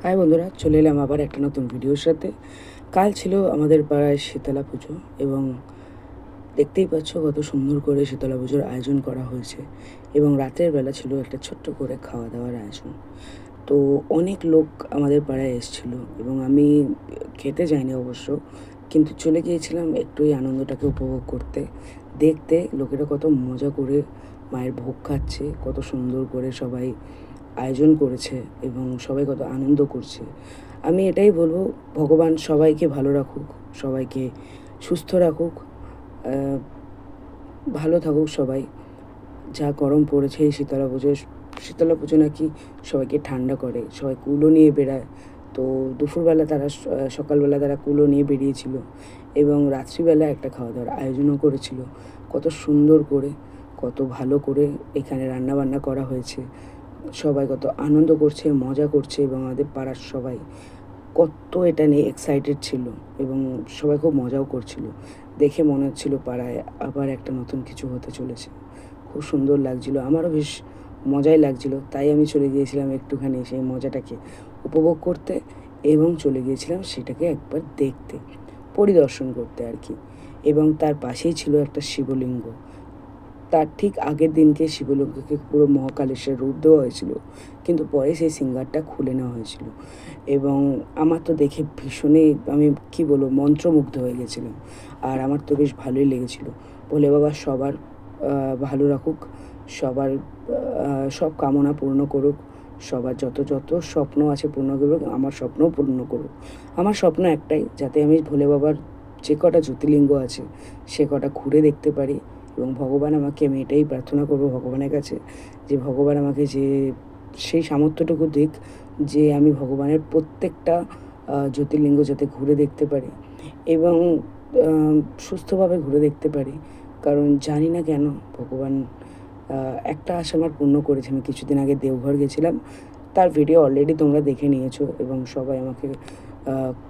High বন্ধুরা, চলে এলাম আবার একটা নতুন ভিডিওর সাথে। কাল ছিল আমাদের পাড়ায় শীতলা পুজো এবং দেখতেই পাচ্ছ কত সুন্দর করে শীতলা পুজোর আয়োজন করা হয়েছে এবং রাতের বেলা ছিল একটা ছোট্ট করে খাওয়া দাওয়ার আয়োজন। তো অনেক লোক আমাদের পাড়ায় এসেছিল এবং আমি খেতে যাইনি অবশ্য, কিন্তু চলে গিয়েছিলাম একটু এই আনন্দটাকে উপভোগ করতে, দেখতে লোকেরা কত মজা করে মায়ের ভোগ খাচ্ছে, কত সুন্দর করে সবাই আয়োজন করেছে এবং সবাই কত আনন্দ করছে। আমি এটাই বলবো, ভগবান সবাইকে ভালো রাখুক, সবাইকে সুস্থ রাখুক, ভালো থাকুক সবাই। যা গরম পড়েছে এই শীতলা পুজো নাকি সবাইকে ঠান্ডা করে, সবাই কুলো নিয়ে বেড়ায়। তো দুপুরবেলা সকালবেলা তারা কুলো নিয়ে বেরিয়েছিল এবং রাত্রিবেলা একটা খাওয়া দাওয়ার আয়োজনও করেছিল। কত সুন্দর করে, কত ভালো করে এখানে রান্নাবান্না করা হয়েছে। সবাই কত আনন্দ করছে, মজা করছে এবং আমাদের পাড়ার সবাই কত এটা নিয়ে এক্সাইটেড ছিল এবং সবাই খুব মজাও করছিল। দেখে মনে হচ্ছিল পাড়ায় আবার একটা নতুন কিছু হতে চলেছে। খুব সুন্দর লাগছিল, আমারও বেশ মজাই লাগছিল। তাই আমি চলে গিয়েছিলাম একটুখানি সেই মজাটাকে উপভোগ করতে এবং চলে গিয়েছিলাম সেটাকে একবার দেখতে, পরিদর্শন করতে আর কি। এবং তার পাশেই ছিল একটা শিবলিঙ্গ। তার ঠিক আগের দিনকে শিবলিঙ্গকে পুরো মহাকালেশ্বর রূপ দেওয়া হয়েছিল, কিন্তু পরে সেই সিঙ্গারটা খুলে নেওয়া হয়েছিল এবং আমার তো দেখে ভীষণই, আমি কী বলবো, মন্ত্রমুগ্ধ হয়ে গেছিলাম। আর আমার তো বেশ ভালোই লেগেছিল। ভোলে বাবা সবার ভালো রাখুক, সবার সব কামনা পূর্ণ করুক, সবার যত যত স্বপ্ন আছে পূর্ণ করুক, আমার স্বপ্নও পূর্ণ করুক। আমার স্বপ্ন একটাই, যাতে আমি ভোলে বাবার যে কটা জ্যোতির্লিঙ্গ আছে সে কটা ঘুরে দেখতে পারি এবং ভগবান আমাকে, আমি এটাই প্রার্থনা করবো ভগবানের কাছে, যে ভগবান আমাকে সেই সামর্থ্যটুকু দিক যে আমি ভগবানের প্রত্যেকটা জ্যোতির্লিঙ্গ যাতে ঘুরে দেখতে পারি এবং সুস্থভাবে ঘুরে দেখতে পারি। কারণ জানি না কেন ভগবান একটা আশা আমার পূর্ণ করেছে। আমি কিছুদিন আগে দেওঘর গেছিলাম, তার ভিডিও অলরেডি তোমরা দেখে নিয়েছো এবং সবাই আমাকে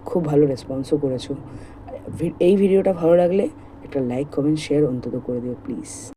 খুব ভালো রেসপন্সও করেছো। এই ভিডিওটা ভালো লাগলে একটা লাইক, কমেন্ট, শেয়ার অন্তত করে দিও প্লিজ।